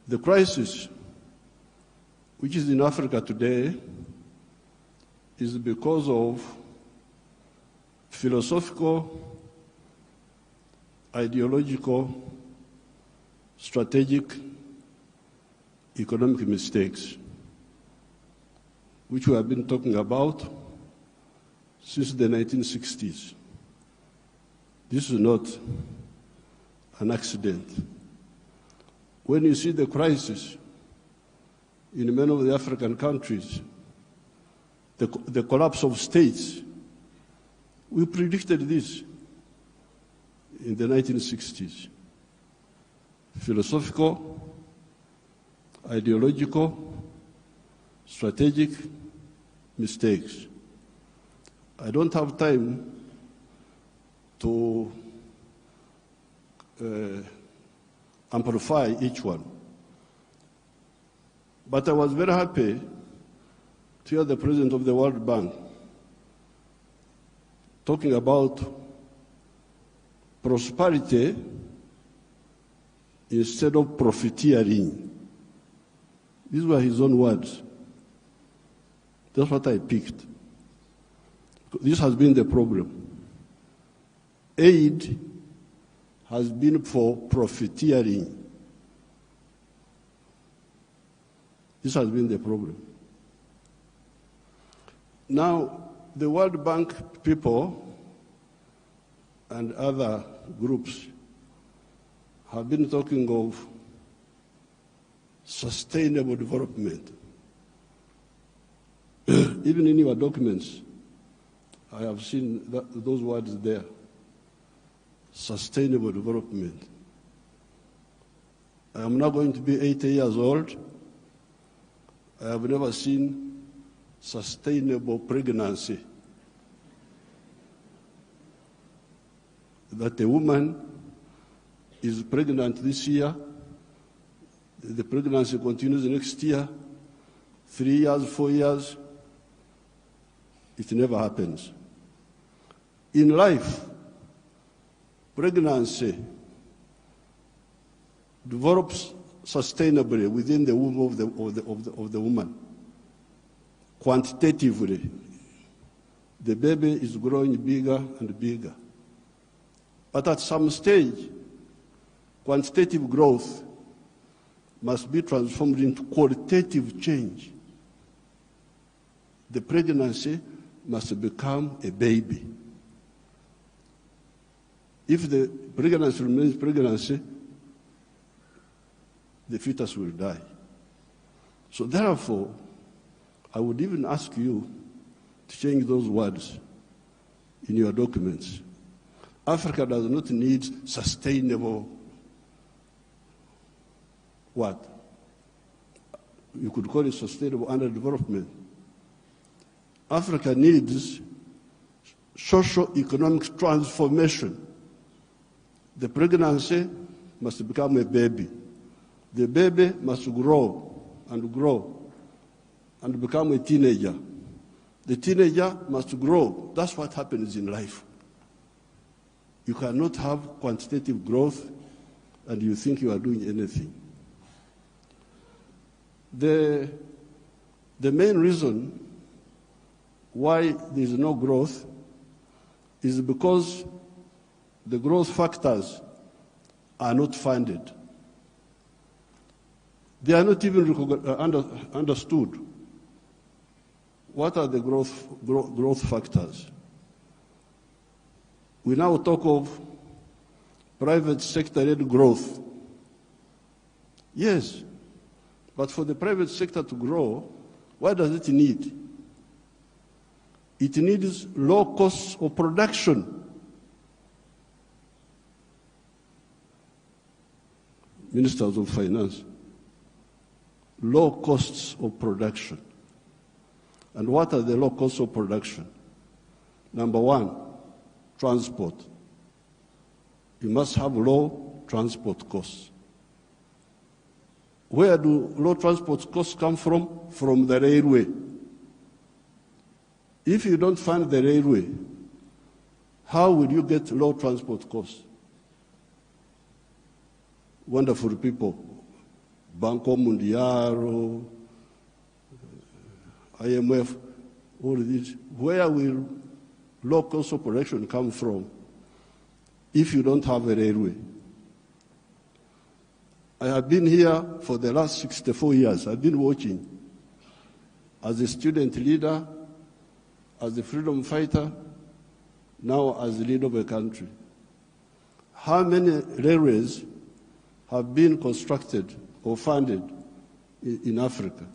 The crisis which is in Africa today is because of philosophical, ideological, strategic, economic mistakes, which we have been talking about since the 1960s. This is not an accident. When you see the crisis in many of the African countries, the collapse of states, we predicted this in the 1960s. Philosophical, ideological, strategic mistakes. I don't have time to amplify each one. But I was very happy to hear the president of the World Bank talking about prosperity instead of profiteering. These were his own words. That's what I picked. This has been the problem. Aid has been for profiteering. This has been the problem. Now, the World Bank people and other groups have been talking of sustainable development. Even in your documents, I have seen those words there. Sustainable development. I am now going to be 80 years old. I have never seen sustainable pregnancy. That a woman is pregnant this year, the pregnancy continues next year, 3 years, 4 years, it never happens. In life, pregnancy develops sustainably within the womb of the woman. Quantitatively, the baby is growing bigger and bigger. But at some stage, quantitative growth must be transformed into qualitative change. The pregnancy must become a baby. If the pregnancy remains pregnancy, the fetus will die. So therefore, I would even ask you to change those words in your documents. Africa does not need sustainable what? You could call it sustainable underdevelopment. Africa needs socio-economic transformation. The pregnancy must become a baby. The baby must grow and become a teenager. The teenager must grow. That's what happens in life. You cannot have quantitative growth and you think you are doing anything. The main reason why there is no growth is because the growth factors are not funded. They are not even understood. What are the growth factors? We now talk of private sector-led growth. Yes, but for the private sector to grow, what does it need? It needs low costs of production. Ministers of Finance, low costs of production. And what are the low costs of production? Number one, transport. You must have low transport costs. Where do low transport costs come from? From the railway. If you don't fund the railway, how will you get low transport costs? Wonderful people, Banco Mundial, IMF, all these. Where will low-cost operation come from if you don't have a railway? I have been here for the last 64 years. I've been watching as a student leader, as a freedom fighter, now as the leader of a country. How many railways have been constructed or funded in Africa?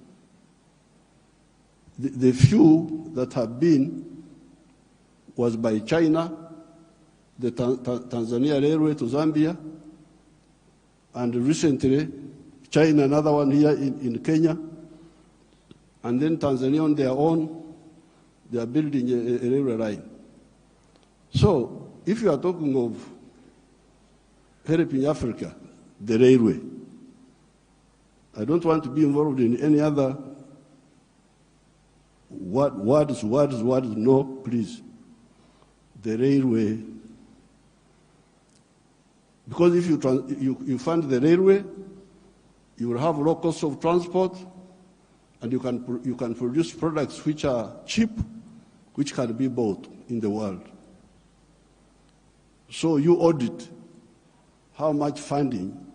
The few that have been was by China, the Tanzania Railway to Zambia, and recently China, another one here in Kenya, and then Tanzania on their own, they are building a railway line. So if you are talking of helping Africa, the railway, I don't want to be involved in any other words, no, please. The railway. Because if you fund the railway, you will have low cost of transport, and you can produce products which are cheap, which can be bought in the world. So you audit how much funding,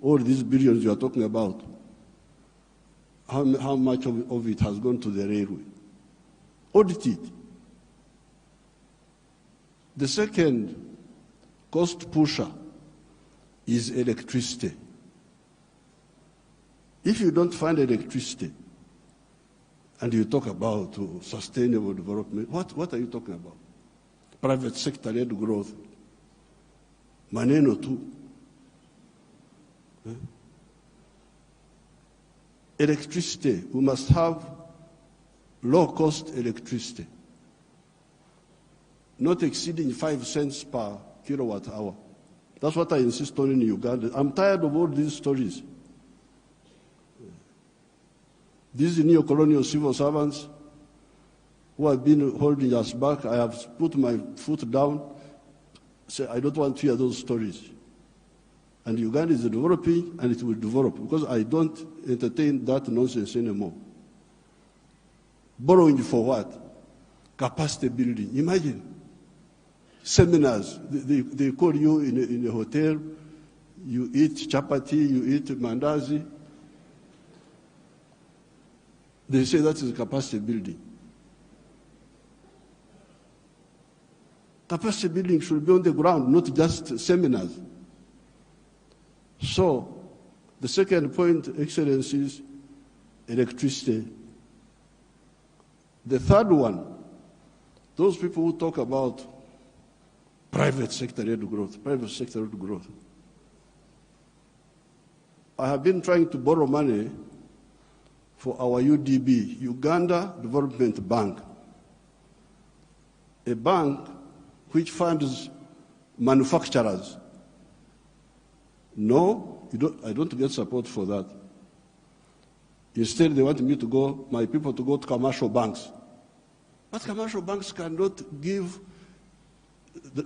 all these billions you are talking about, how much of it has gone to the railway. Audit it. The second cost pusher is electricity. If you don't find electricity and you talk about sustainable development, what are you talking about? Private sector-led growth. Maneno tu. Electricity, we must have low-cost electricity, not exceeding 5 cents per kilowatt hour. That's what I insist on in Uganda. I'm tired of all these stories. These neo-colonial civil servants who have been holding us back, I have put my foot down, say, I don't want to hear those stories. And Uganda is developing, and it will develop, because I don't entertain that nonsense anymore. Borrowing for what? Capacity building. Imagine. Seminars, they call you in a hotel, you eat chapati, you eat mandazi. They say that is capacity building. Capacity building should be on the ground, not just seminars. So, the second point, Excellencies, electricity. The third one, those people who talk about private sector-led growth. I have been trying to borrow money for our UDB, Uganda Development Bank, a bank which funds manufacturers. No, I don't get support for that. Instead, they want me to go, my people to go to commercial banks. But commercial banks cannot give,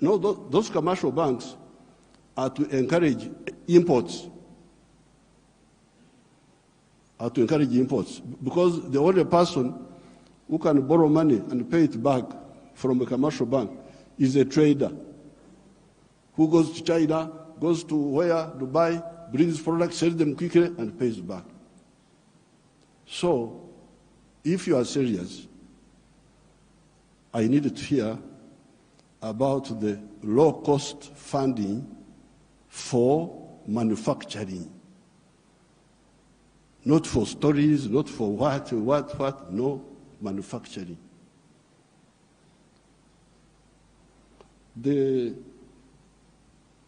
no, those commercial banks are to encourage imports. Because the only person who can borrow money and pay it back from a commercial bank is a trader who goes to China, goes to where, Dubai, brings products, sells them quickly, and pays back. So, if you are serious, I need to hear about the low-cost funding for manufacturing. Not for stories, not for what, no, manufacturing.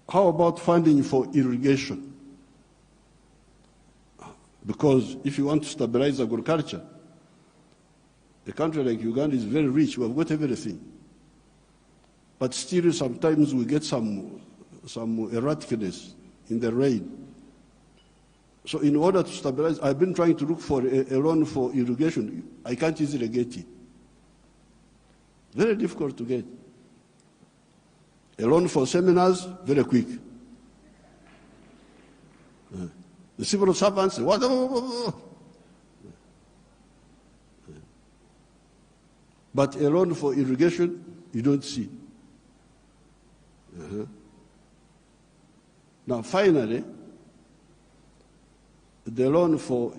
How about funding for irrigation? Because if you want to stabilize agriculture, a country like Uganda is very rich, we have got everything. But still sometimes we get some erraticness in the rain. So in order to stabilize, I've been trying to look for a loan for irrigation. I can't easily get it. Very difficult to get. A loan for seminars, very quick. The civil servants, what? But a loan for irrigation, you don't see. Now, finally, the loan for,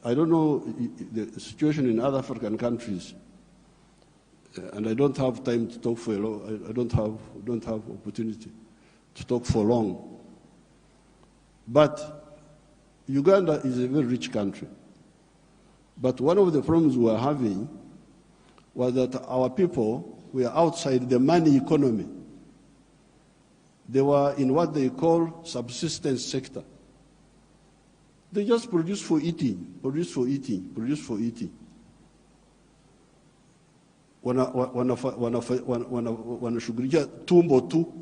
I don't know the situation in other African countries, and I don't have time to talk for a long, I don't have opportunity to talk for long. But Uganda is a very rich country. But one of the problems we were having was that our people were outside the money economy. They were in what they call subsistence sector. They just produce for eating, produce for eating, produce for eating. Wanashughulikia tumbo tu.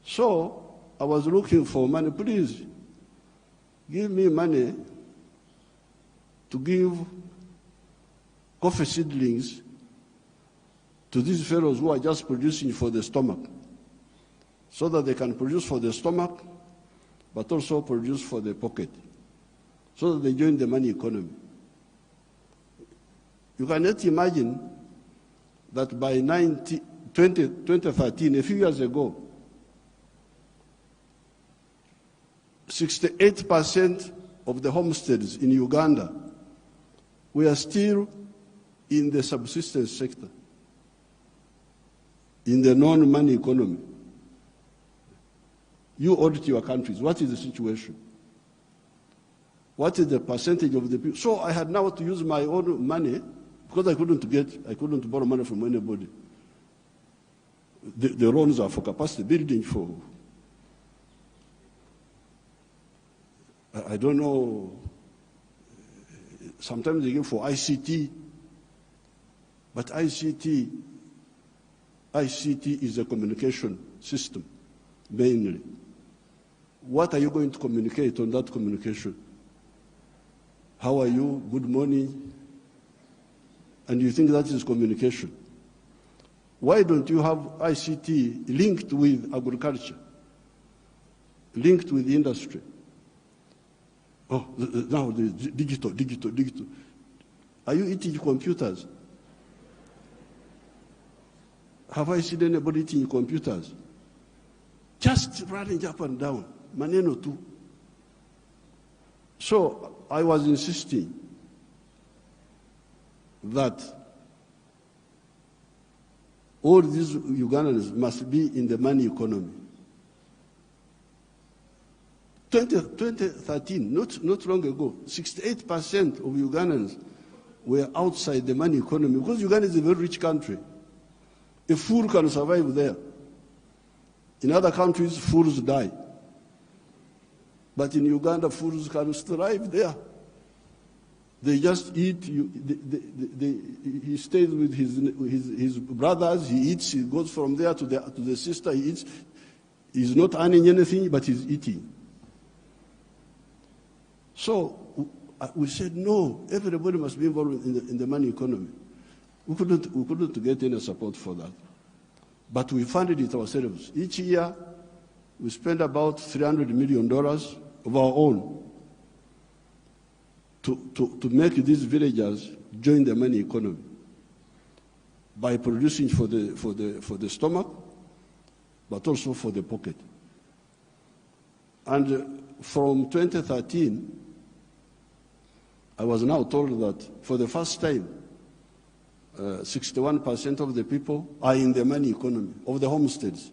So I was looking for money. Please give me money to give coffee seedlings to these fellows who are just producing for the stomach, so that they can produce for the stomach, but also produce for the pocket, so that they join the money economy. You cannot imagine that by 2013, a few years ago, 68% of the homesteads in Uganda were still in the subsistence sector, in the non-money economy. You audit your countries. What is the situation? What is the percentage of the people? So I had now to use my own money because I couldn't borrow money from anybody. The loans are for capacity building, for, I don't know, sometimes they give for ICT, but ICT is a communication system, mainly. What are you going to communicate on that communication? How are you? Good morning. And you think that is communication. Why don't you have ICT linked with agriculture, linked with industry? Oh, now the digital. Are you eating computers? Have I seen anybody eating computers? Just running up and down, maneno tu. So I was insisting that all these Ugandans must be in the money economy. 2013, not long ago, 68% of Ugandans were outside the money economy because Uganda is a very rich country. A fool can survive there. In other countries, fools die. But in Uganda, fools can thrive there. They just eat. He stays with his brothers. He eats. He goes from there to the sister. He eats. He's not earning anything, but he's eating. So we said, no, everybody must be involved in the money economy. We couldn't get any support for that. But we funded it ourselves. Each year, we spend about $300 million of our own to make these villagers join the money economy by producing for the stomach, but also for the pocket. And from 2013, I was now told that for the first time, 61% of the people are in the money economy, of the homesteads.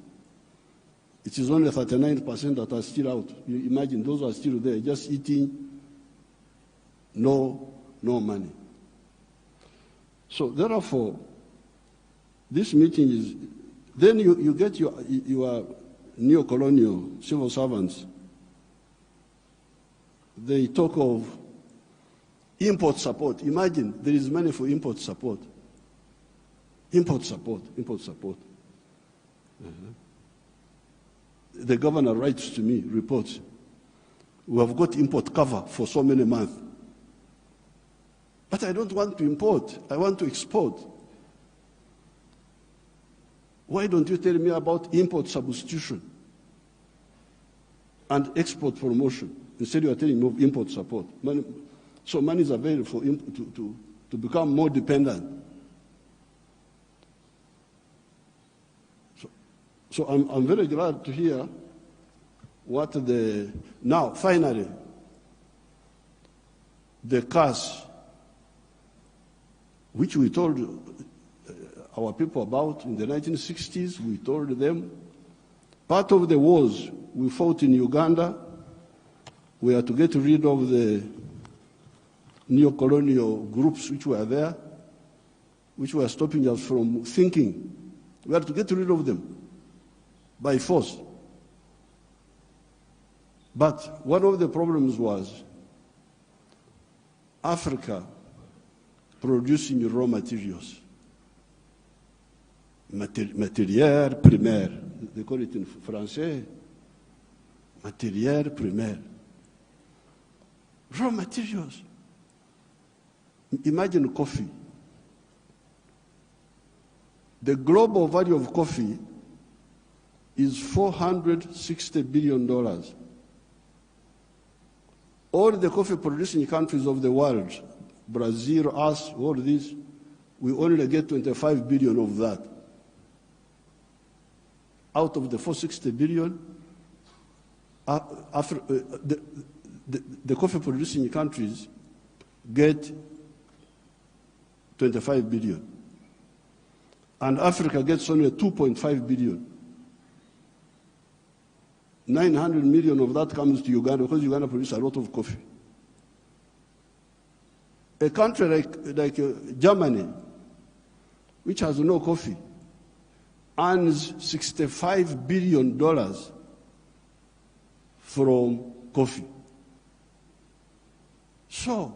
It is only 39% that are still out. You imagine those are still there, just eating, no money. So therefore, this meeting is, then you get your neo-colonial civil servants. They talk of import support. Imagine there is money for import support. Import support. The governor writes to me, reports, we have got import cover for so many months. But I don't want to import, I want to export. Why don't you tell me about import substitution? and export promotion. Instead, you are telling me of import support. So money is available for to become more dependent. So I'm very glad to hear what now finally, the cash, which we told our people about in the 1960s, we told them, part of the wars we fought in Uganda were to get rid of the neo-colonial groups which were there, which were stopping us from thinking. We had to get rid of them by force. But one of the problems was Africa producing raw materials. Matière primaire, they call it in Français, matière primaire. Raw materials. Imagine coffee. The global value of coffee is $460 billion. All the coffee producing countries of the world, Brazil, us, all these, we only get 25 billion of that. Out of the 460 billion, the coffee producing countries get 25 billion. And Africa gets only 2.5 billion. 900 million of that comes to Uganda because Uganda produces a lot of coffee. A country like Germany, which has no coffee, earns $65 billion from coffee. So,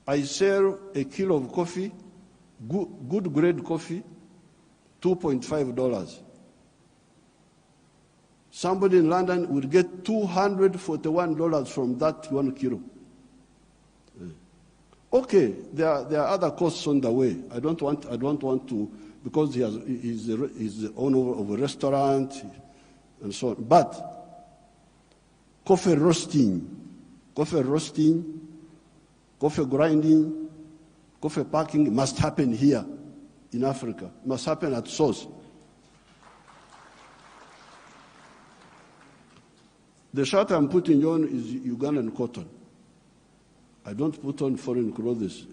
I sell a kilo of coffee, good grade coffee, $2.5. Somebody in London will get $241 from that 1 kilo. Okay, there are other costs on the way. I don't want to, because he's the owner of a restaurant and so on. But coffee roasting, coffee grinding, coffee packing must happen here in Africa. Must happen at source. The shirt I'm putting on is Ugandan cotton. I don't put on foreign clothes.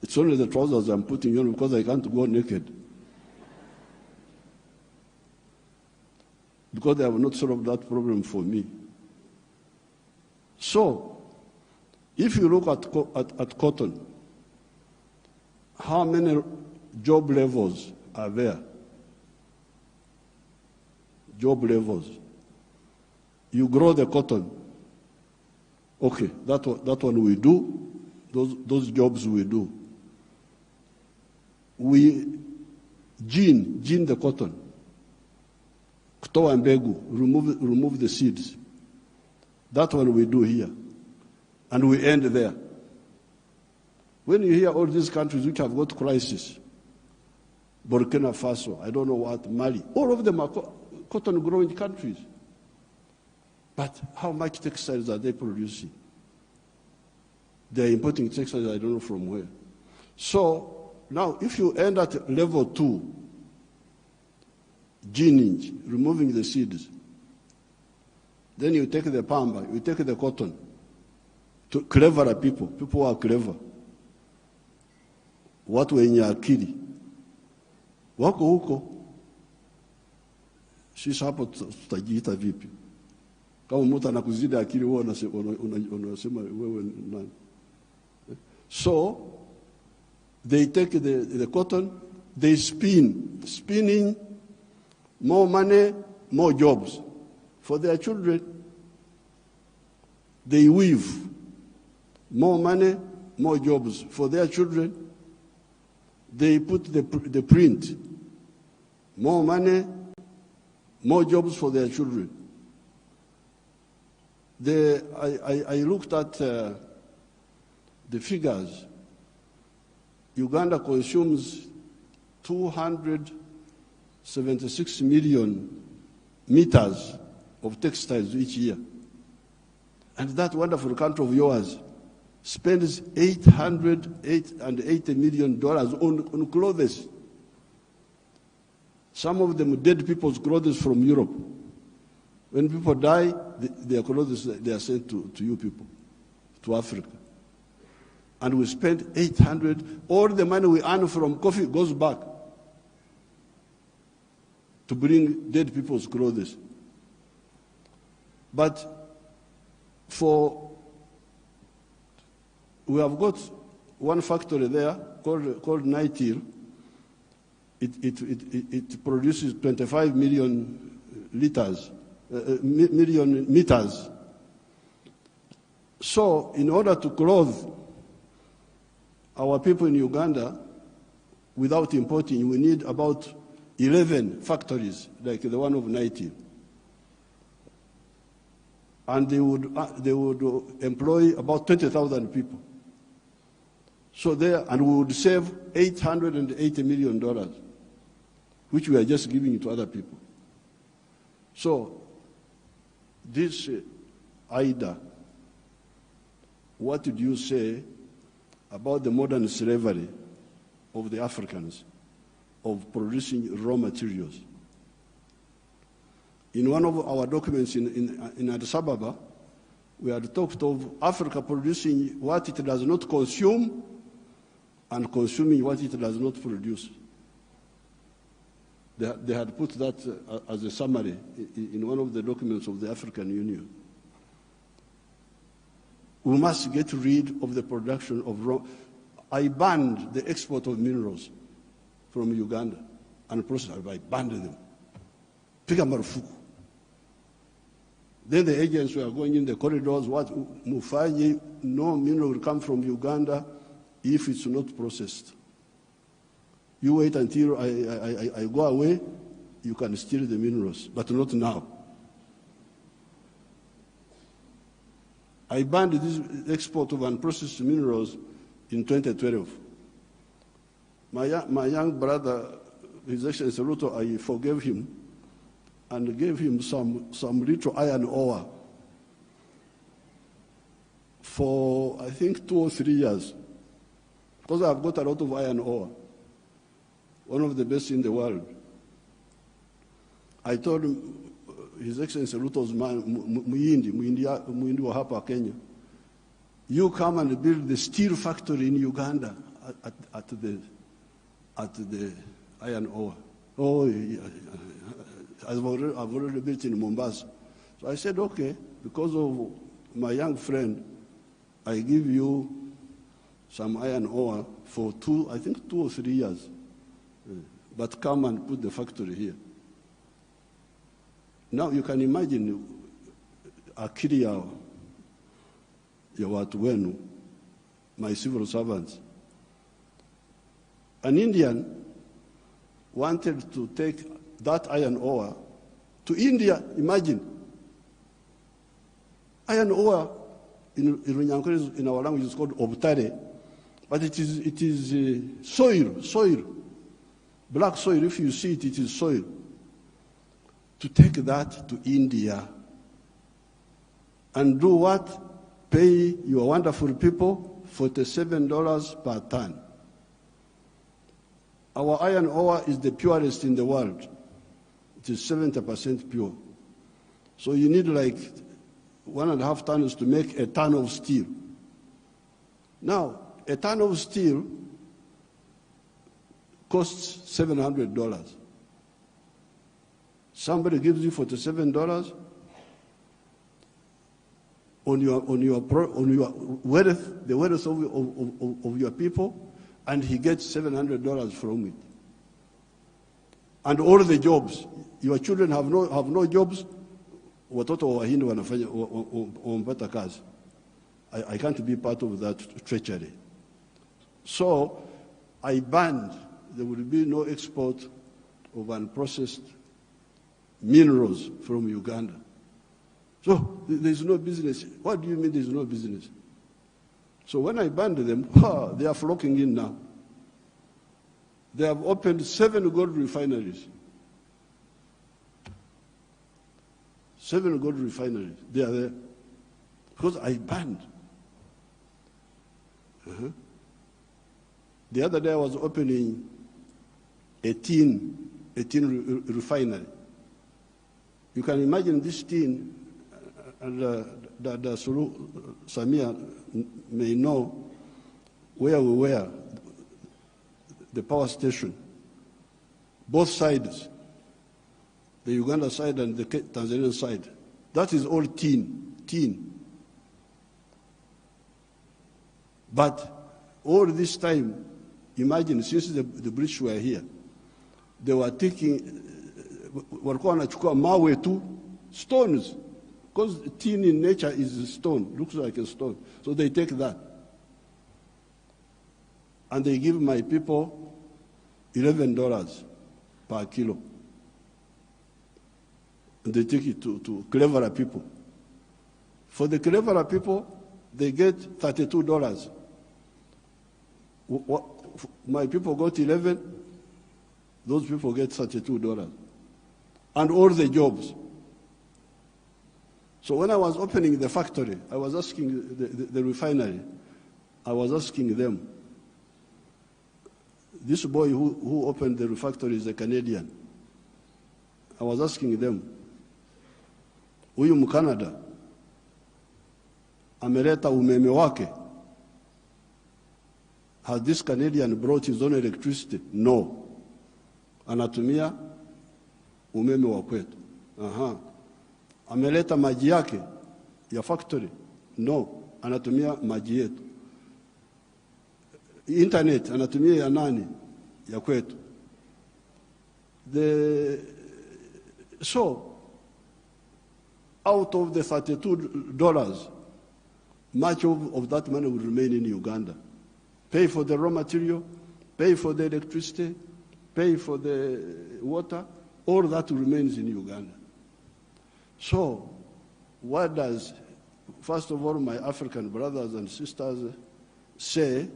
It's only the trousers I'm putting on because I can't go naked. Because they have not solved that problem for me. So, if you look at cotton, how many job levels are there? Job levels. You grow the cotton. Okay, that one we do. Those jobs we do. We gene the cotton. Kutoa mbegu, remove the seeds. That one we do here. And we end there. When you hear all these countries which have got crisis, Burkina Faso, I don't know what, Mali, all of them are cotton growing countries. But how much textiles are they producing? They're importing textiles, I don't know from where. So now if you end at level 2, gening, removing the seeds, then you take the pamba, you take the cotton, to cleverer people who are clever. Watu wenye akili wako huko, sisi hapo tutajiita vipi? Kama mtu anakuzidi akili wewe unasema wewe nani? So they take the cotton, they spinning, more money, more jobs for their children. They weave, more money, more jobs for their children. They put the print, more money, more jobs for their children. I looked at the figures. Uganda consumes 276 million meters of textiles each year. And that wonderful country of yours spends $880 million on clothes. Some of them dead people's clothes from Europe. When people die, their clothes, they are sent to you people, to Africa. And we spend 800, all the money we earn from coffee goes back to bring dead people's clothes. But we have got one factory there called Nitil. It produces 25 million million meters. So in order to clothe our people in Uganda without importing, we need about 11 factories like the one of Nitil. And they would employ about 20,000 people. So and we would save $880 million, which we are just giving to other people. So this Ida, what did you say about the modern slavery of the Africans of producing raw materials? In one of our documents in Addis Ababa, we had talked of Africa producing what it does not consume and consuming what it does not produce. They had put that as a summary in one of the documents of the African Union. We must get rid of the production of raw. I banned the export of minerals from Uganda and processed. I banned them. Piga marufuku. Then the agents were going in the corridors, what Mufanyi, no mineral will come from Uganda if it's not processed. You wait until I go away, you can steal the minerals, but not now. I banned this export of unprocessed minerals in 2012. My young brother, His Excellency Ruto, I forgave him and gave him some little iron ore for, I think, 2 or 3 years, because I've got a lot of iron ore, one of the best in the world. I told him, His Excellency Ruto's man, Muindi wa hapa Kenya, you come and build the steel factory in Uganda at the iron ore. Oh, yeah. I've already built in Mombasa. So I said, okay, because of my young friend, I give you some iron ore for 2 or 3 years. But come and put the factory here. Now you can imagine akili ya watu wenu, my civil servants. An Indian wanted to take that iron ore to India, imagine. Iron ore in our language is called obtare, but it is soil, black soil. If you see it, it is soil. To take that to India and do what? Pay your wonderful people $47 per ton. Our iron ore is the purest in the world. It is 70% pure. So you need like 1.5 tons to make a ton of steel. Now, a ton of steel costs $700. Somebody gives you $47 on your wealth, the wealth of your people, and he gets $700 from it. And all the jobs, your children have no jobs. Watoto wa Wahindi wanafanya wampata kazi. I can't be part of that treachery. So I banned. There will be no export of unprocessed minerals from Uganda. So there's no business. What do you mean there's no business? So when I banned them, they are flocking in now. They have opened 7 gold refineries. 7 gold refineries. They are there. Because I banned. The other day I was opening a tin refinery. You can imagine this tin, and Suru Samia may know where we were, the power station, both sides, the Uganda side and the Tanzanian side. That is all tin. But all this time, imagine, since the British were here, they were taking, walikuwa wanachukua mawe tu, stones, because tin in nature is a stone, looks like a stone. So they take that. And they give my people $11 per kilo. And they take it to cleverer people. For the cleverer people, they get $32. My people got 11, those people get $32. And all the jobs. So when I was opening the factory, I was asking the refinery, I was asking them, this boy who opened the factory is a Canadian. I was asking them, huyu Mkanada ameleta umeme wake? Has this Canadian brought his own electricity? No. Anatumia umeme wa kwetu. Ameleta maji yake ya factory? No. Anatumia maji yetu. Internet anatumia ya nani? Ya kwetu. So, out of the $32, much of that money will remain in Uganda. Pay for the raw material, pay for the electricity, pay for the water, all that remains in Uganda. So, what does, first of all, my African brothers and sisters say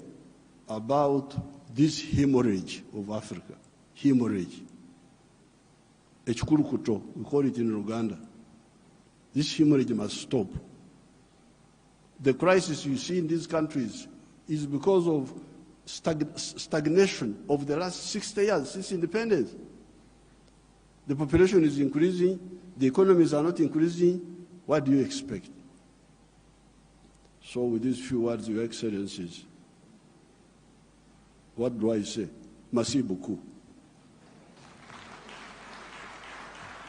about this hemorrhage of Africa? Hemorrhage. Echikurukuto, we call it in Uganda. This hemorrhage must stop. The crisis you see in these countries is because of stagnation of the last 60 years since independence. The population is increasing, the economies are not increasing. What do you expect? So with these few words, Your Excellencies, what do I say? Merci beaucoup.